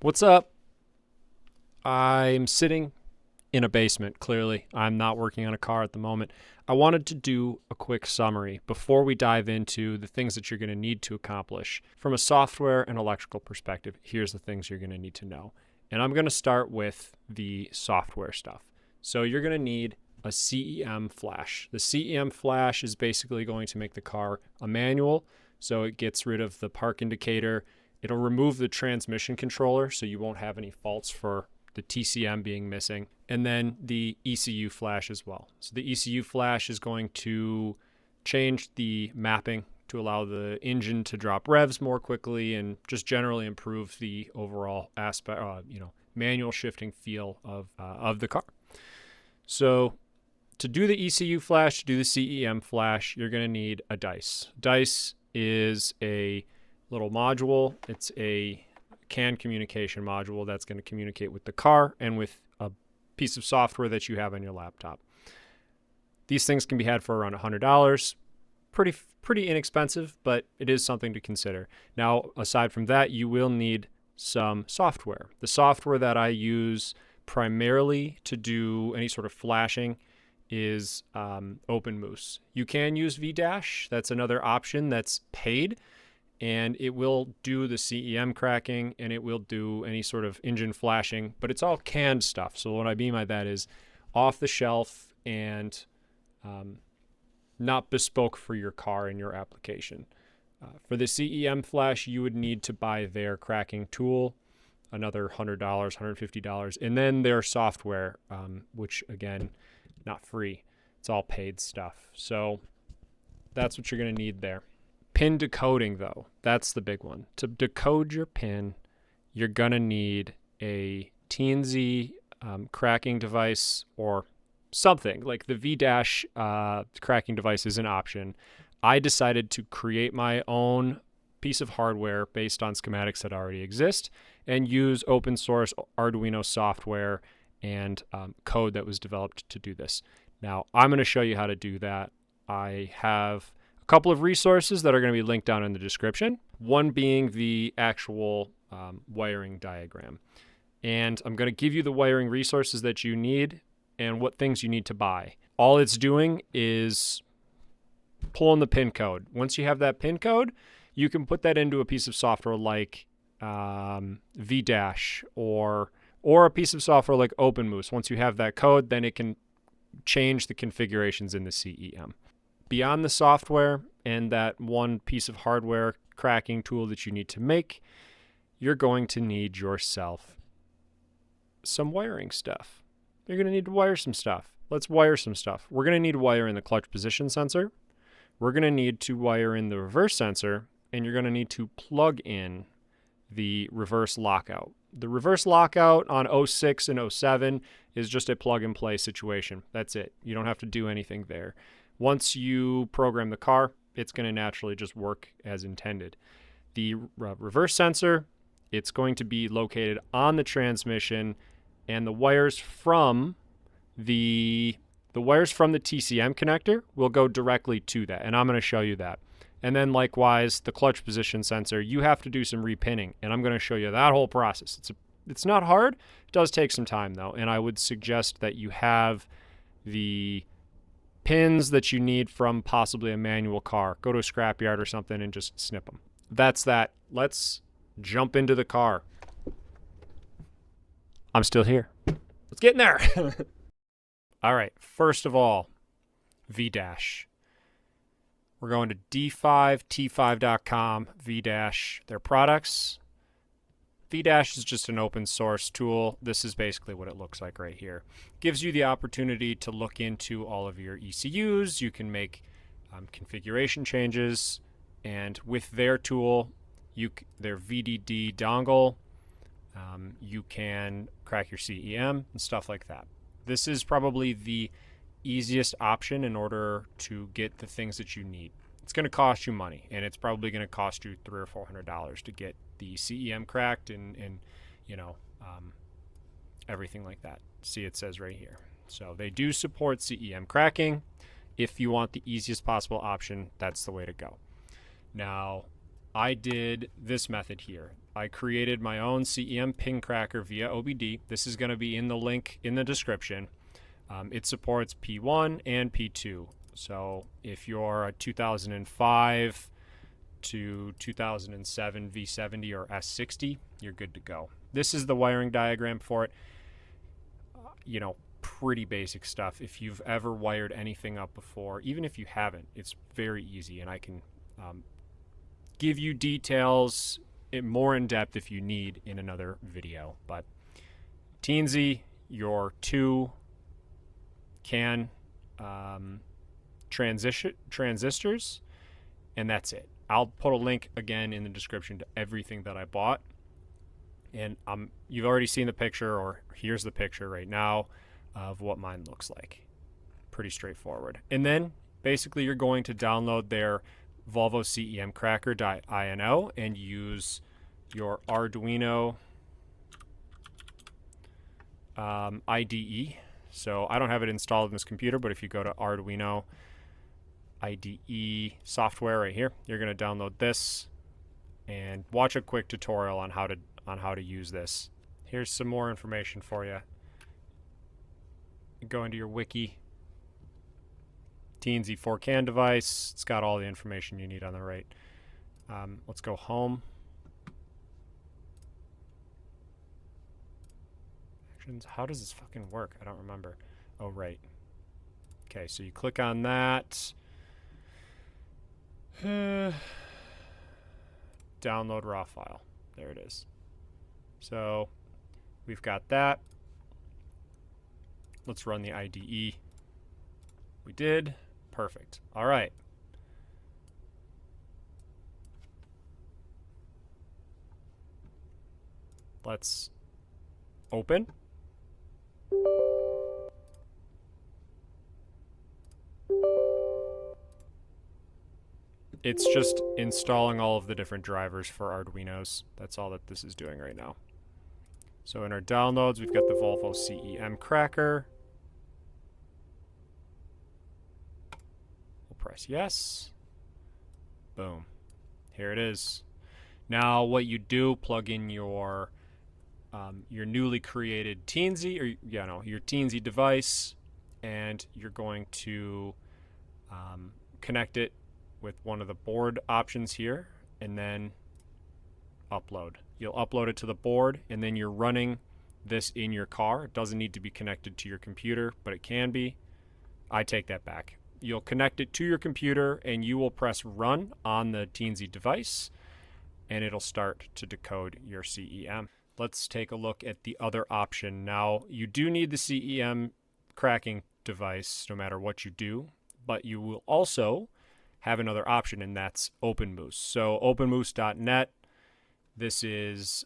What's up? I'm sitting in a basement, clearly. I'm not working on a car at the moment. I wanted to do a quick summary before we dive into the things that you're going to need to accomplish. From a software and electrical perspective, here's the things you're going to need to know. And I'm going to start with the software stuff. So you're going to need a CEM Flash. The CEM Flash is basically going to make the car a manual, so it gets rid of the park indicator. It'll remove the transmission controller, so you won't have any faults for the TCM being missing, and then the ECU Flash as well. So the ECU Flash is going to change the mapping to allow the engine to drop revs more quickly and just generally improve the overall aspect, manual shifting feel of the car. So to do the ECU Flash, to do the CEM Flash, you're going to need a DICE. DICE is a little module. It's a CAN communication module that's going to communicate with the car and with a piece of software that you have on your laptop. These things can be had for around $100. Pretty inexpensive, but it is something to consider. Now, aside from that, you will need some software. The software that I use primarily to do any sort of flashing is OpenMoose. You can use VDASH. That's another option that's paid, and it will do the CEM cracking and it will do any sort of engine flashing, but it's all canned stuff. So what I mean by that is off the shelf and not bespoke for your car and your application. For the CEM Flash, you would need to buy their cracking tool, another $100, $150, and then their software, which again, not free. It's all paid stuff. So that's what you're going to need there. Pin decoding, though, that's the big one. To decode your pin, you're going to need a Teensy cracking device or something. Like the VDASH cracking device is an option. I decided to create my own piece of hardware based on schematics that already exist and use open source Arduino software and code that was developed to do this. Now, I'm going to show you how to do that. I have a couple of resources that are going to be linked down in the description, one being the actual wiring diagram. And I'm going to give you the wiring resources that you need and what things you need to buy. All it's doing is pulling the pin code. Once you have that pin code, you can put that into a piece of software like VDASH or a piece of software like OpenMoose. Once you have that code, then it can change the configurations in the CEM. Beyond the software and that one piece of hardware cracking tool that you need to make, you're going to need yourself some wiring stuff. You're going to need to wire some stuff. Let's wire some stuff. We're going to need to wire in the clutch position sensor. We're going to need to wire in the reverse sensor, and you're going to need to plug in the reverse lockout. The reverse lockout on 06 and 07 is just a plug and play situation. That's it. You don't have to do anything there. Once you program the car, it's going to naturally just work as intended. The reverse sensor, it's going to be located on the transmission, and the wires from the TCM connector will go directly to that, and I'm going to show you that. And then likewise, the clutch position sensor, you have to do some repinning, and I'm going to show you that whole process. It's not hard. It does take some time, though, and I would suggest that you have the pins that you need from possibly a manual car. Go to a scrapyard or something and just snip them. That's that. Let's jump into the car. I'm still here. Let's get in there. All right. First of all, VDASH. We're going to d5t5.com, VDASH, their products. VDASH is just an open source tool. This is basically what it looks like right here. Gives you the opportunity to look into all of your ECUs. You can make configuration changes, and with their tool, their VDD dongle, you can crack your CEM and stuff like that. This is probably the easiest option in order to get the things that you need. It's going to cost you money, and it's probably going to cost you $300 or $400 to get the CEM cracked and everything like that. See, it says right here. So they do support CEM cracking. If you want the easiest possible option, that's the way to go. Now, I did this method here. I created my own CEM pin cracker via OBD. This is going to be in the link in the description. It supports P1 and P2. So if you're a 2005 to 2007 V70 or S60, you're good to go. This is the wiring diagram for it. You know, pretty basic stuff. If you've ever wired anything up before, even if you haven't, it's very easy, and I can give you details more in depth if you need in another video. But Teensy, your 2 CAN transistors, and that's it. I'll put a link again in the description to everything that I bought. And you've already seen the picture, or here's the picture right now of what mine looks like. Pretty straightforward. And then basically you're going to download their Volvo CEM Cracker.ino and use your Arduino IDE. So I don't have it installed in this computer, but if you go to Arduino IDE software right here, you're going to download this and watch a quick tutorial on how to use this. Here's some more information for you. Go into your wiki. Teensy 4CAN device. It's got all the information you need on the right. Let's go home. Actions. How does this fucking work? I don't remember. Oh, right. Okay, so you click on that. Download raw file. There it is. So we've got that. Let's run the IDE. We did. Perfect. All right. Let's open. It's just installing all of the different drivers for Arduinos. That's all that this is doing right now. So in our downloads, we've got the Volvo CEM Cracker. We'll press yes. Boom. Here it is. Now what you do, plug in your newly created Teensy, or your Teensy device, and you're going to connect it with one of the board options here, and then upload. You'll upload it to the board, and then you're running this in your car. It doesn't need to be connected to your computer, but it can be. I take that back. You'll connect it to your computer, and you will press run on the Teensy device, and it'll start to decode your CEM. Let's take a look at the other option. Now, you do need the CEM cracking device no matter what you do, but you will also have another option, and that's OpenMoose. So openmoose.net, this is,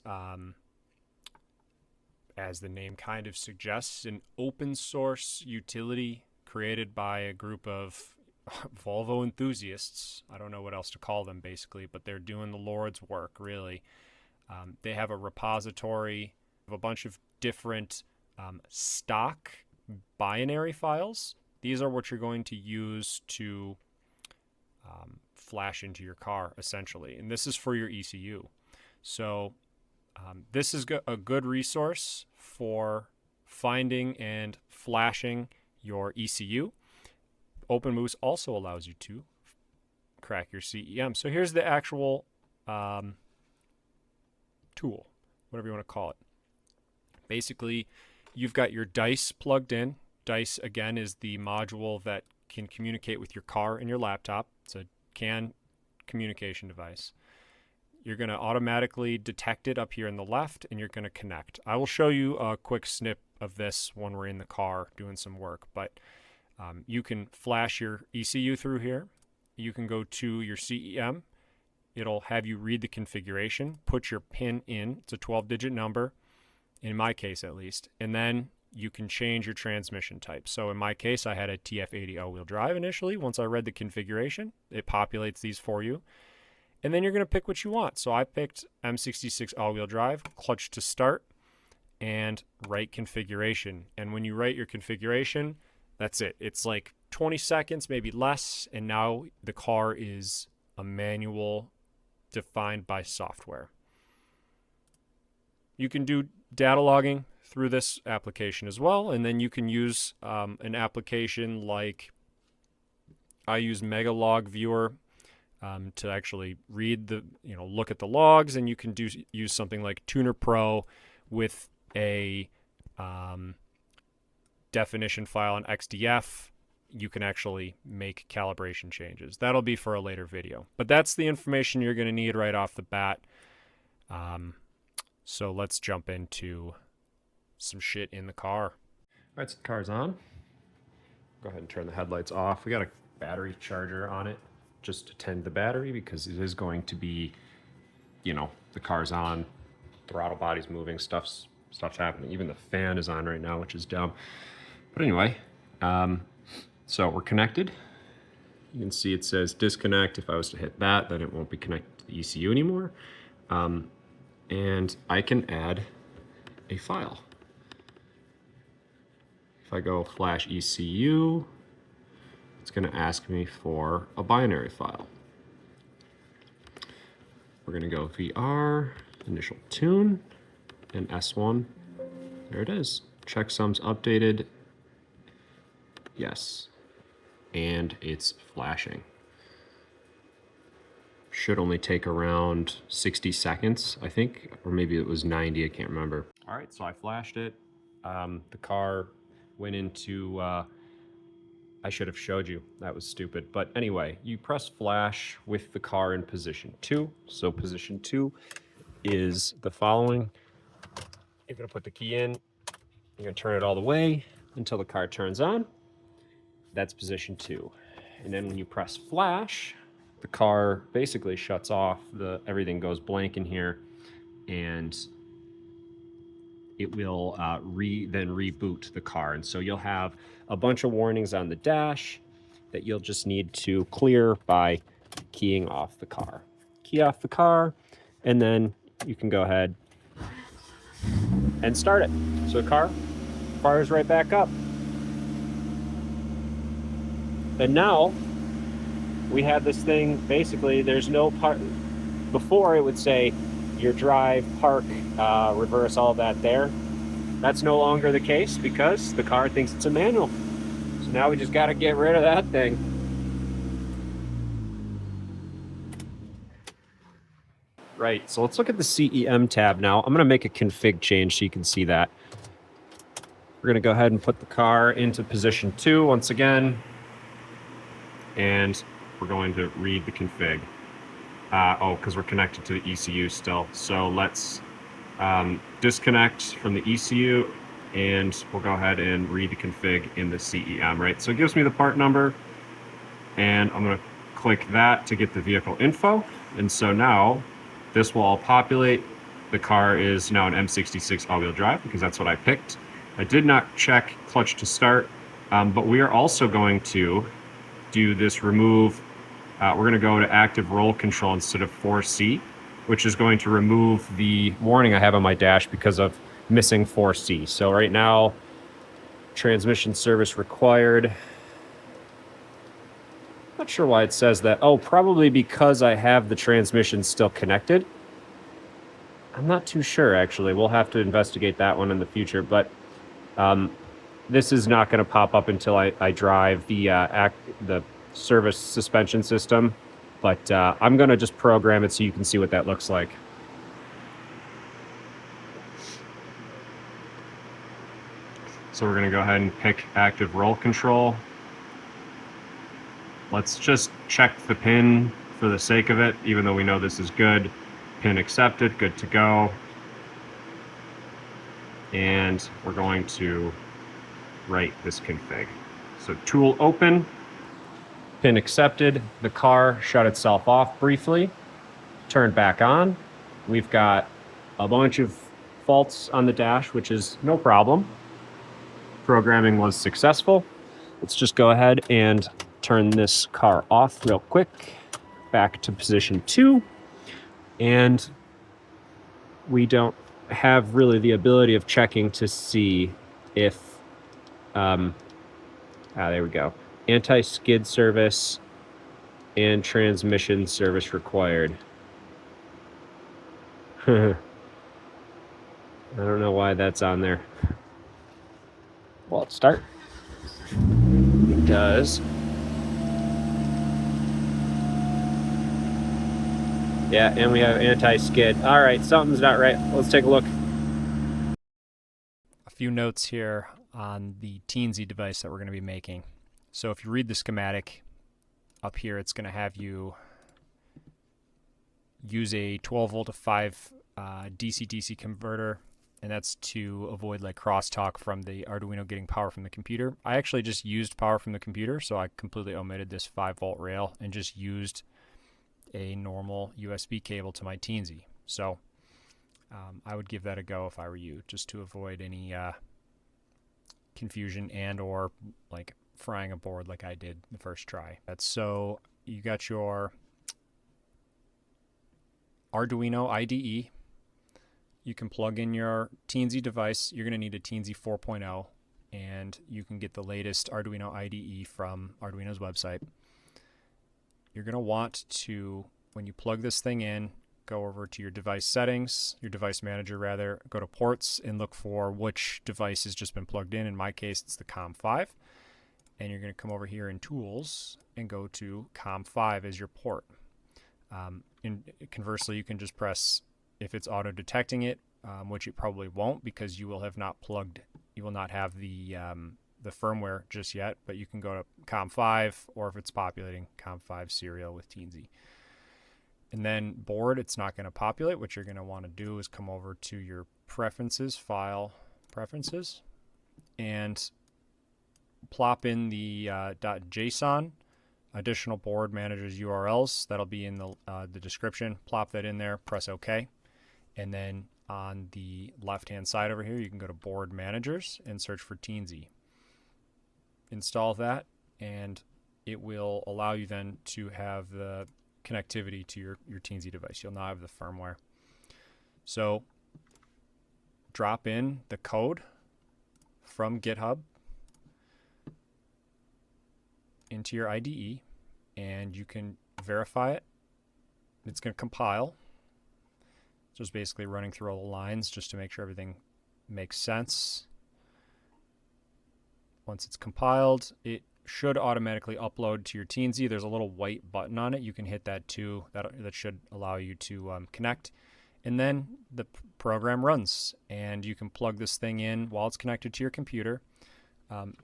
as the name kind of suggests, an open source utility created by a group of Volvo enthusiasts. I don't know what else to call them, basically, but they're doing the Lord's work, really. They have a repository of a bunch of different stock binary files. These are what you're going to use to flash into your car, essentially. And this is for your ECU. So this is a good resource for finding and flashing your ECU. OpenMoose also allows you to crack your CEM. So here's the actual tool, whatever you want to call it. Basically, you've got your dice plugged in. Dice, again, is the module that can communicate with your car and your laptop. It's a CAN communication device. You're going to automatically detect it up here in the left, and you're going to connect. I will show you a quick snip of this when we're in the car doing some work, but you can flash your ECU through here. You can go to your CEM. It'll have you read the configuration, put your pin in. It's a 12-digit number, in my case at least, and then you can change your transmission type. So in my case, I had a TF80 all-wheel drive initially. Once I read the configuration, it populates these for you. And then you're going to pick what you want. So I picked M66 all-wheel drive, clutch to start, and write configuration. And when you write your configuration, that's it. It's like 20 seconds, maybe less, and now the car is a manual defined by software. You can do data logging through this application as well, and then you can use an application like I use Megalog Viewer to actually read the, look at the logs, and you can use something like Tuner Pro with a definition file in XDF. You can actually make calibration changes. That'll be for a later video. But that's the information you're going to need right off the bat. So let's jump into some shit in the car. All right, so the car's on. Go ahead and turn the headlights off. We got a battery charger on it just to tend the battery because it is going to be, the car's on, throttle body's moving, stuff's happening. Even the fan is on right now, which is dumb. But anyway, so we're connected. You can see it says disconnect. If I was to hit that, then it won't be connected to the ECU anymore. And I can add a file. If I go flash ECU, it's going to ask me for a binary file. We're going to go VR, initial tune, and S1. There it is. Checksums updated. Yes. And it's flashing. Should only take around 60 seconds, I think, or maybe it was 90, I can't remember. All right, so I flashed it. The car went into, I should have showed you, that was stupid. But anyway, you press flash with the car in position 2. So position 2 is the following. You're gonna put the key in, you're gonna turn it all the way until the car turns on. That's position 2. And then when you press flash, the car basically shuts off, everything goes blank in here, and it will then reboot the car. And so you'll have a bunch of warnings on the dash that you'll just need to clear by keying off the car. Key off the car, and then you can go ahead and start it. So the car fires right back up. And now we have this thing, basically there's no part. Before it would say your drive, park, reverse, all that there. That's no longer the case because the car thinks it's a manual. So now we just got to get rid of that thing. Right, so let's look at the CEM tab now. I'm going to make a config change so you can see that. We're going to go ahead and put the car into position 2 once again. And we're going to read the config. Because we're connected to the ECU still. So let's disconnect from the ECU, and we'll go ahead and read the config in the CEM, right? So it gives me the part number, and I'm going to click that to get the vehicle info. And so now this will all populate. The car is now an M66 all-wheel drive because that's what I picked. I did not check clutch to start, but we are also going to do this remove. We're going to go to active roll control instead of 4C, which is going to remove the warning I have on my dash because of missing 4C. So right now, transmission service required. Not sure why it says that. Oh, probably because I have the transmission still connected. I'm not too sure, actually. We'll have to investigate that one in the future. But this is not going to pop up until I drive the service suspension system, but I'm going to just program it so you can see what that looks like. So we're going to go ahead and pick active roll control. Let's just check the pin for the sake of it, even though we know this is good. Pin accepted, good to go. And we're going to write this config. So tool open. Pin accepted, the car shut itself off briefly, turned back on. We've got a bunch of faults on the dash, which is no problem. Programming was successful. Let's just go ahead and turn this car off real quick, back to position 2. And we don't have really the ability of checking to see if, there we go. Anti-skid service and transmission service required. I don't know why that's on there. Well, let's start. It does. Yeah, and we have anti-skid. All right, something's not right. Let's take a look. A few notes here on the Teensy device that we're going to be making. So if you read the schematic up here, it's going to have you use a 12 volt to 5 DC-DC converter, and that's to avoid like crosstalk from the Arduino getting power from the computer. I actually just used power from the computer, so I completely omitted this 5 volt rail and just used a normal USB cable to my Teensy. So I would give that a go if I were you, just to avoid any confusion and or like frying a board like I did the first try. So you got your Arduino IDE. You can plug in your Teensy device. You're going to need a Teensy 4.0, and you can get the latest Arduino IDE from Arduino's website. You're going to want to, when you plug this thing in, go over to your device settings, your device manager rather, go to ports and look for which device has just been plugged in. In my case, it's the COM5. And you're going to come over here in Tools and go to COM5 as your port. Conversely, you can just press, if it's auto detecting it, which it probably won't because you will have not plugged, you will not have the firmware just yet, but you can go to COM5, or if it's populating, COM5 serial with Teensy. And then board, it's not going to populate. What you're going to want to do is come over to your preferences, file preferences, and plop in the .json additional board managers URLs. That'll be in the description. Plop that in there, press OK. And then on the left-hand side over here, you can go to board managers and search for Teensy. Install that, and it will allow you then to have the connectivity to your Teensy device. You'll now have the firmware. So drop in the code from GitHub into your IDE, and you can verify it. It's going to compile. Just basically running through all the lines just to make sure everything makes sense. Once it's compiled, it should automatically upload to your Teensy. There's a little white button on it. You can hit that too. That should allow you to connect. And then the program runs, and you can plug this thing in while it's connected to your computer,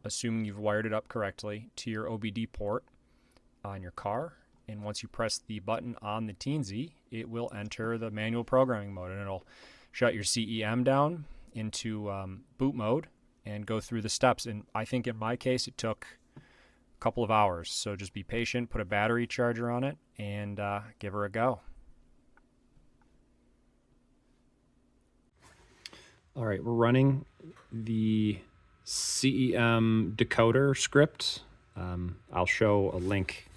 assuming you've wired it up correctly, to your OBD port on your car. And once you press the button on the Teensy, it will enter the manual programming mode, and it'll shut your CEM down into boot mode and go through the steps. And I think in my case, it took a couple of hours. So just be patient, put a battery charger on it, and give her a go. All right, we're running the CEM decoder script. I'll show a link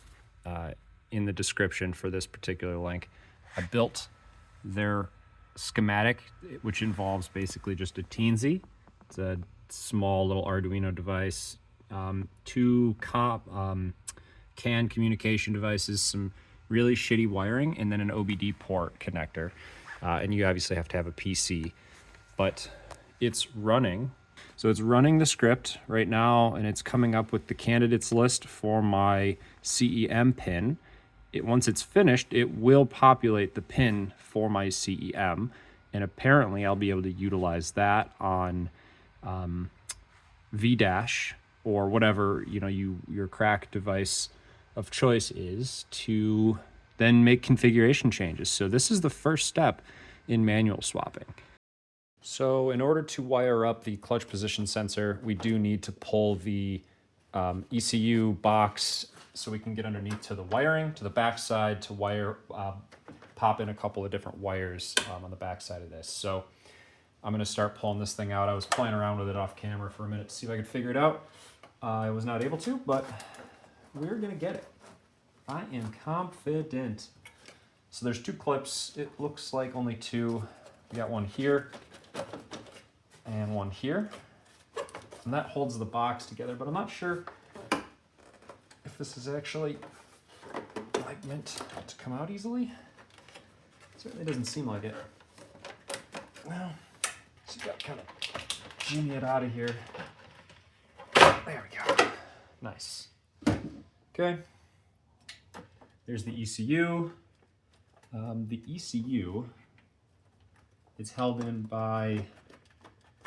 in the description for this particular link. I built their schematic, which involves basically just a Teensy. It's a small little Arduino device, two CAN communication devices, some really shitty wiring, and then an OBD port connector. And you obviously have to have a PC, but it's running. So it's running the script right now, and it's coming up with the candidates list for my CEM pin. Once it's finished, it will populate the pin for my CEM, and apparently I'll be able to utilize that on VDASH or whatever your crack device of choice is, to then make configuration changes. So this is the first step in manual swapping. So in order to wire up the clutch position sensor, we do need to pull the ECU box so we can get underneath to the wiring, to the back side to wire, pop in a couple of different wires on the back side of this. So I'm going to start pulling this thing out. I was playing around with it off camera for a minute to see if I could figure it out. I was not able to, but we're going to get it. I am confident. So there's two clips. It looks like only two. We got one here and one here, and that holds the box together, but I'm not sure if this is actually like meant to come out easily. Certainly doesn't seem like it. Well, just got kind of jimmy it out of here. There we go. Nice. Okay. There's the ECU. The ECU is held in by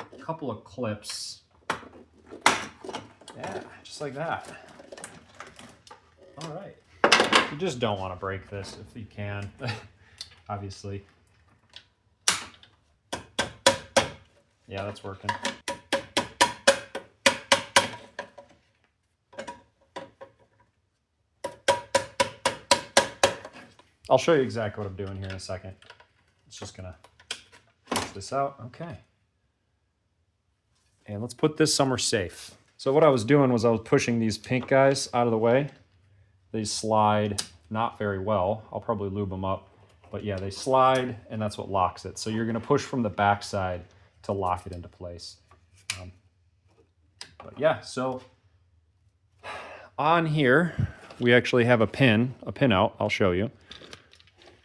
a couple of clips. Yeah, just like that. All right. You just don't want to break this if you can, obviously. Yeah, that's working. I'll show you exactly what I'm doing here in a second. It's just gonna push this out. Okay. And let's put this somewhere safe. So what I was doing was I was pushing these pink guys out of the way. They slide not very well. I'll probably lube them up. But yeah, they slide and that's what locks it. So you're gonna push from the back side to lock it into place. But yeah, so on here, we actually have a pinout. I'll show you.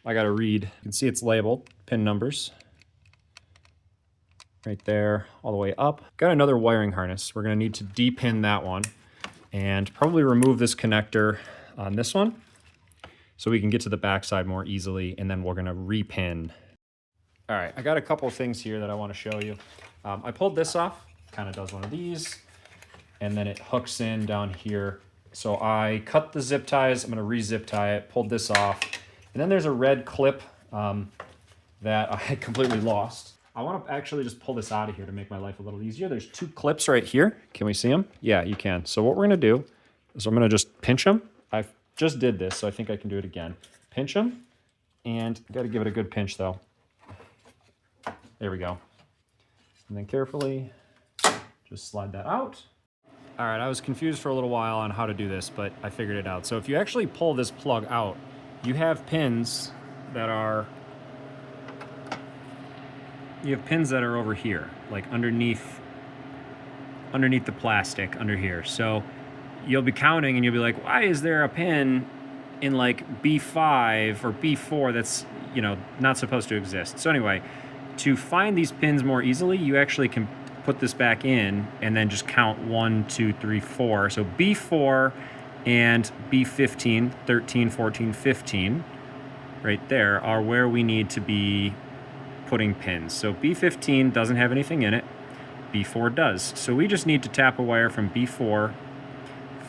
I gotta read. You can see it's labeled, pin numbers. Right there, all the way up. Got another wiring harness. We're gonna need to depin that one and probably remove this connector on this one so we can get to the backside more easily, and then we're gonna repin. All right, I got a couple of things here that I wanna show you. I pulled this off, kind of does one of these, and then it hooks in down here. So I cut the zip ties, I'm gonna re-zip tie it, pulled this off, and then there's a red clip that I completely lost. I want to actually just pull this out of here to make my life a little easier. There's two clips right here. Can we see them? Yeah, you can. So what we're going to do is I'm going to just pinch them. I just did this, so I think I can do it again. Pinch them, and got to give it a good pinch though. There we go. And then carefully just slide that out. All right, I was confused for a little while on how to do this, but I figured it out. So if you actually pull this plug out, you have pins that are over here, like underneath the plastic under here. So you'll be counting and you'll be like, why is there a pin in like B5 or B4 that's, you know, not supposed to exist? So anyway, to find these pins more easily, you actually can put this back in and then just count 1, 2, 3, 4. So B4 and B15, 13, 14, 15, right there are where we need to be putting pins. So B15 doesn't have anything in it, B4 does. So we just need to tap a wire from B4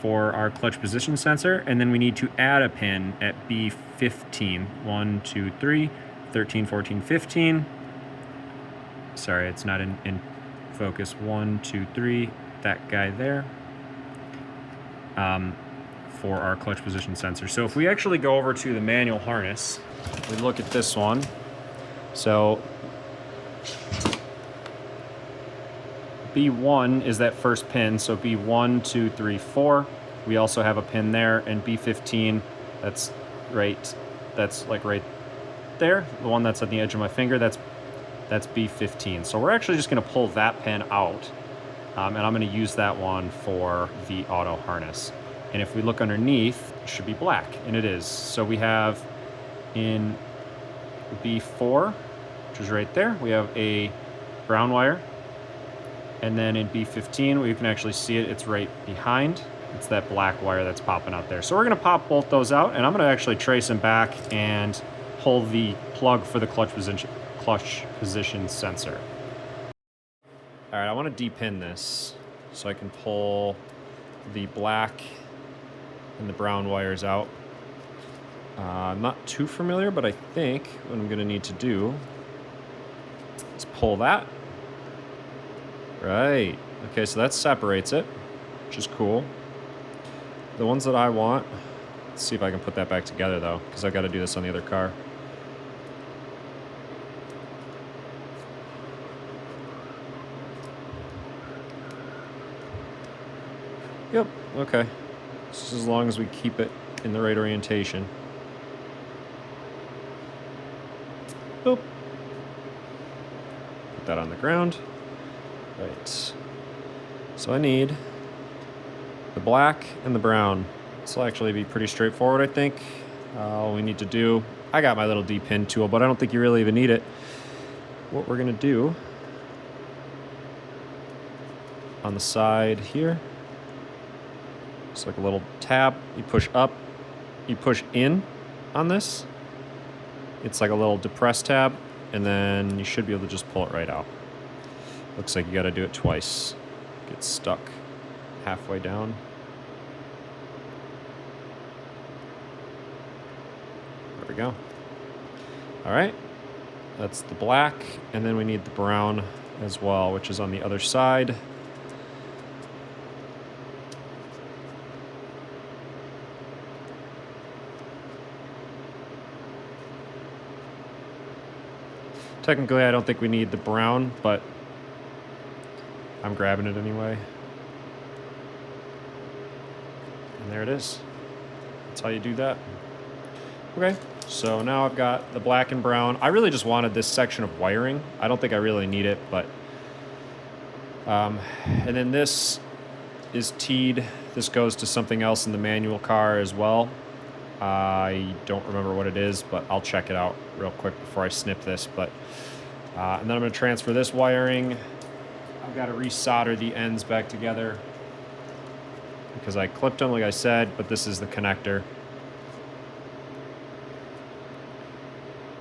for our clutch position sensor, and then we need to add a pin at B15. 1, 2, 3, 13, 14, 15. Sorry, it's not in focus. 1, 2, 3, that guy there. For our clutch position sensor. So if we actually go over to the manual harness, we look at this one. So B1 is that first pin. So B1, 2, 3, 4. We also have a pin there, and B15, that's like right there. The one that's on the edge of my finger, that's B15. So we're actually just gonna pull that pin out, and I'm gonna use that one for the auto harness. And if we look underneath, it should be black, and it is. So we have in B4, which is right there, we have a brown wire. And then in B15, where you can actually see it, it's right behind. It's that black wire that's popping out there. So we're gonna pop both those out, and I'm gonna actually trace them back and pull the plug for the clutch position sensor. All right, I wanna depin this so I can pull the black and the brown wires out. I'm not too familiar, but I think what I'm gonna need to do is pull that. Right, okay, so that separates it, which is cool. The ones that I want, let's see if I can put that back together though, because I've gotta do this on the other car. Yep, okay. Just as long as we keep it in the right orientation. Boop. Put that on the ground. Right. So I need the black and the brown. This will actually be pretty straightforward, I think. All we need to do, I got my little depin tool, but I don't think you really even need it. what we're going to do on the side here, it's like a little tab. You push up, you push in on this. It's like a little depressed tab, and then you should be able to just pull it right out. Looks like you got to do it twice. Get stuck halfway down. There we go. All right, that's the black, and then we need the brown as well, which is on the other side. Technically, I don't think we need the brown, but I'm grabbing it anyway. And there it is. That's how you do that. Okay, so now I've got the black and brown. I really just wanted this section of wiring. I don't think I really need it, but... and then this is teed. This goes to something else in the manual car as well. I don't remember what it is, but I'll check it out real quick before I snip this. But and then I'm going to transfer this wiring. I've got to resolder the ends back together because I clipped them, like I said, but this is the connector.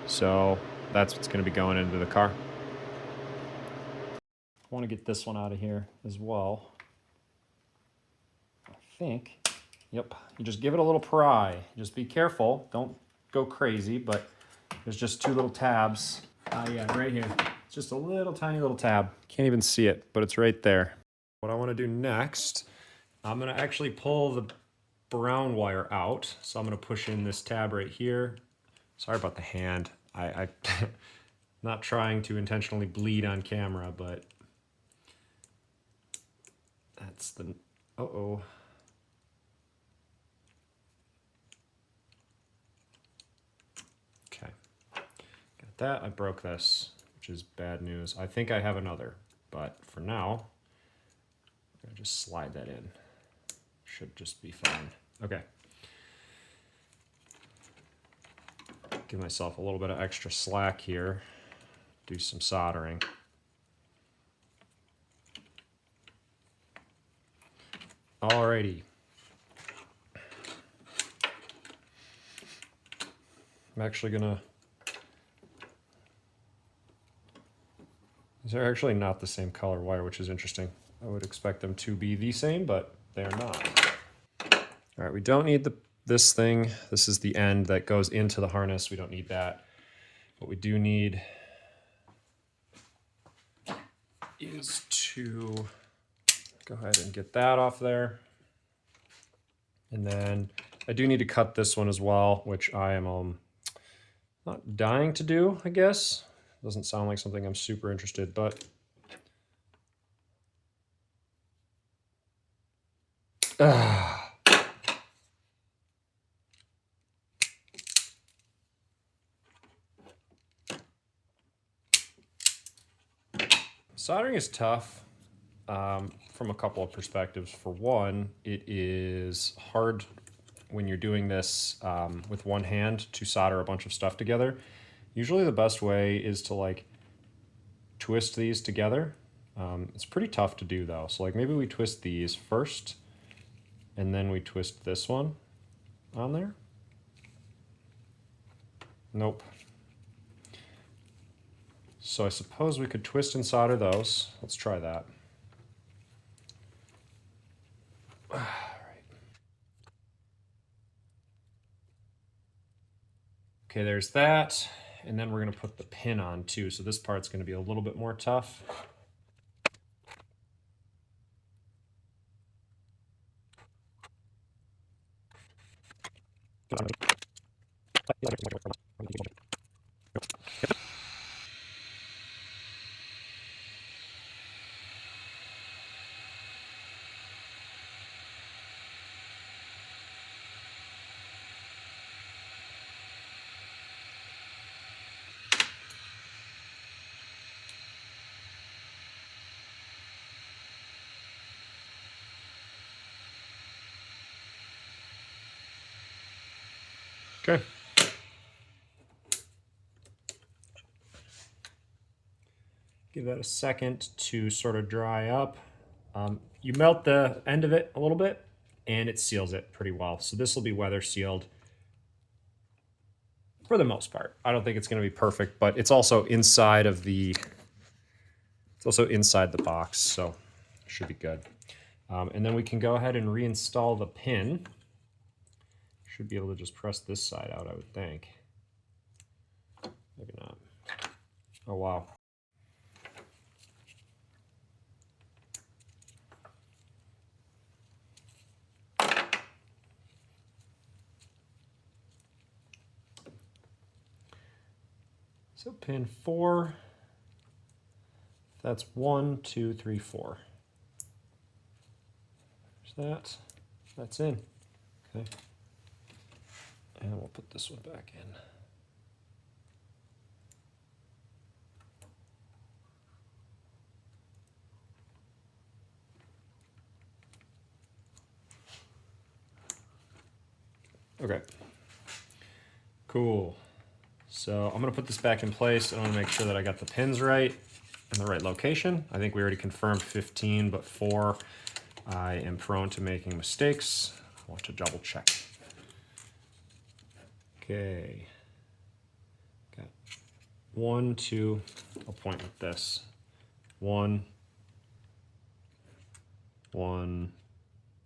So that's what's going to be going into the car. I want to get this one out of here as well. I think. Yep, you just give it a little pry. Just be careful, don't go crazy, but there's just two little tabs. Yeah, right here. It's just a little tiny little tab. Can't even see it, but it's right there. What I want to do next, I'm going to actually pull the brown wire out. So I'm going to push in this tab right here. Sorry about the hand. I'm not trying to intentionally bleed on camera, but that's the... Uh-oh. Okay. Got that. I broke this, which is bad news. I think I have another, but for now, I'm going to just slide that in. Should just be fine. Okay. Give myself a little bit of extra slack here. Do some soldering. Alrighty. I'm actually gonna... These are actually not the same color wire, which is interesting. I would expect them to be the same, but they're not. All right, we don't need this thing. This is the end that goes into the harness. We don't need that. What we do need is to go ahead and get that off there. And then I do need to cut this one as well, which I am not dying to do, I guess. Doesn't sound like something I'm super interested, but soldering is tough from a couple of perspectives. For one, it is hard when you're doing this with one hand to solder a bunch of stuff together. Usually the best way is to like twist these together. It's pretty tough to do though. So like maybe we twist these first and then we twist this one on there. Nope. So I suppose we could twist and solder those. Let's try that. All right. Okay, there's that. And then we're going to put the pin on too. So this part's going to be a little bit more tough. Okay. Give that a second to sort of dry up. You melt the end of it a little bit and it seals it pretty well. So this will be weather sealed for the most part. I don't think it's going to be perfect, but it's also inside of the, box, so it should be good. And then we can go ahead and reinstall the pin. Should be able to just press this side out, I would think. Maybe not. Oh, wow. So pin 4, that's 1, 2, 3, 4. There's that. That's in. Okay. And we'll put this one back in. Okay. Cool. So I'm going to put this back in place. I want to make sure that I got the pins right in the right location. I think we already confirmed 15, but 4. I am prone to making mistakes. I want to double check. Okay. Got 1, 2. I'll point with this. 1, 1,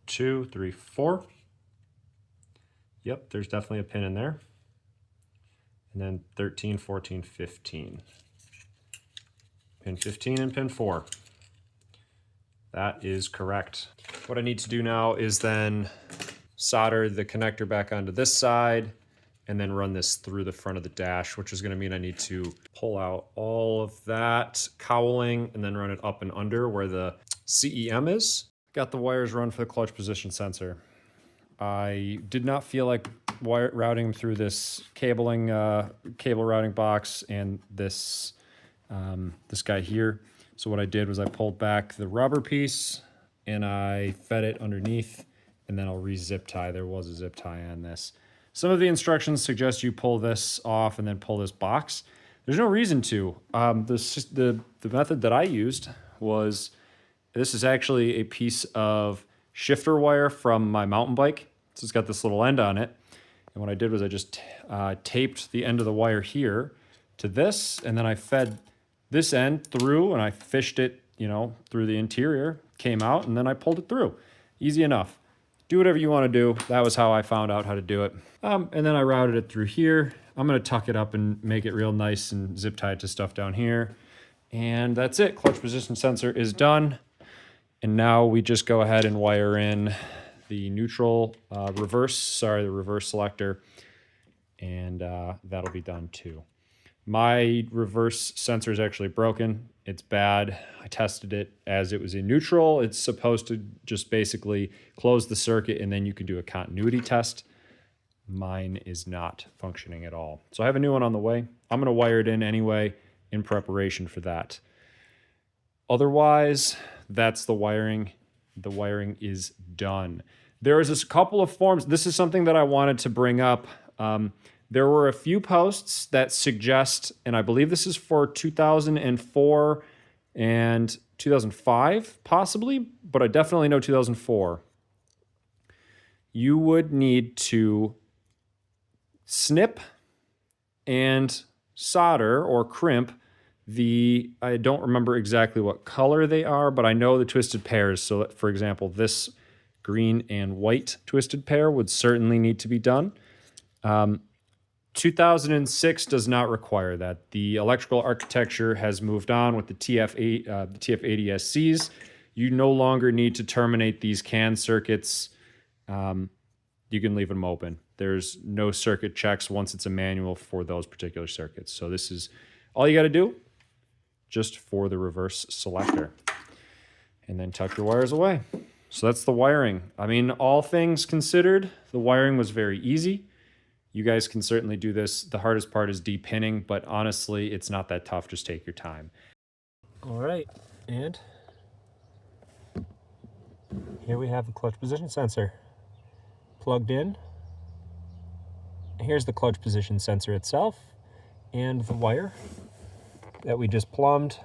2, 3, 4. Yep, there's definitely a pin in there. And then 13, 14, 15. Pin 15 and pin 4. That is correct. What I need to do now is then solder the connector back onto this side and then run this through the front of the dash, which is going to mean I need to pull out all of that cowling and then run it up and under where the CEM is. Got the wires run for the clutch position sensor. I did not feel like routing through this cable routing box and this this guy here. So what I did was I pulled back the rubber piece and I fed it underneath, and then I'll re-zip tie. There was a zip tie on this. Some of the instructions suggest you pull this off and then pull this box. There's no reason to. The method that I used was, this is actually a piece of shifter wire from my mountain bike. So it's got this little end on it. And what I did was I just taped the end of the wire here to this, and then I fed this end through and I fished it, through the interior, came out, and then I pulled it through. Easy enough. Do whatever you want to do. That was how I found out how to do it. And then I routed it through here. I'm going to tuck it up and make it real nice and zip tie it to stuff down here. And that's it. Clutch position sensor is done. And now we just go ahead and wire in the neutral reverse selector, and that'll be done too. My reverse sensor is actually broken. It's bad. I tested it as it was in neutral. It's supposed to just basically close the circuit and then you can do a continuity test. Mine is not functioning at all. So I have a new one on the way. I'm going to wire it in anyway in preparation for that. Otherwise, that's the wiring. The wiring is done. There is a couple of forms. This is something that I wanted to bring up. There were a few posts that suggest, and I believe this is for 2004 and 2005, possibly, but I definitely know 2004. You would need to snip and solder or crimp I don't remember exactly what color they are, but I know the twisted pairs. So for example, this green and white twisted pair would certainly need to be done. 2006 does not require that. The electrical architecture has moved on with the TF80SCs. You no longer need to terminate these CAN circuits. You can leave them open. There's no circuit checks once it's a manual for those particular circuits. So this is all you got to do just for the reverse selector. And then tuck your wires away. So that's the wiring. I mean, all things considered, the wiring was very easy. You guys can certainly do this. The hardest part is depinning, but honestly, it's not that tough. Just take your time. All right, and here we have the clutch position sensor plugged in. Here's the clutch position sensor itself and the wire that we just plumbed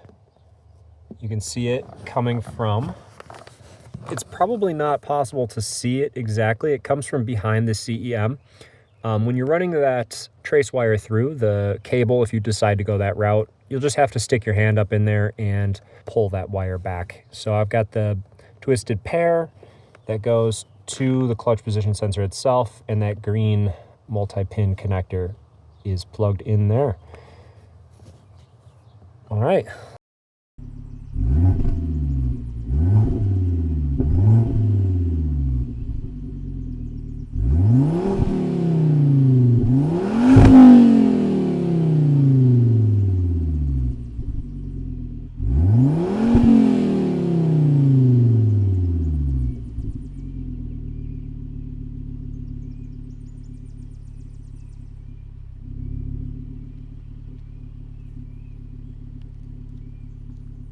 You can see it coming from, it's probably not possible to see it exactly. It comes from behind the CEM. When you're running that trace wire through the cable, if you decide to go that route, you'll just have to stick your hand up in there and pull that wire back. So I've got the twisted pair that goes to the clutch position sensor itself, and that green multi-pin connector is plugged in there. All right,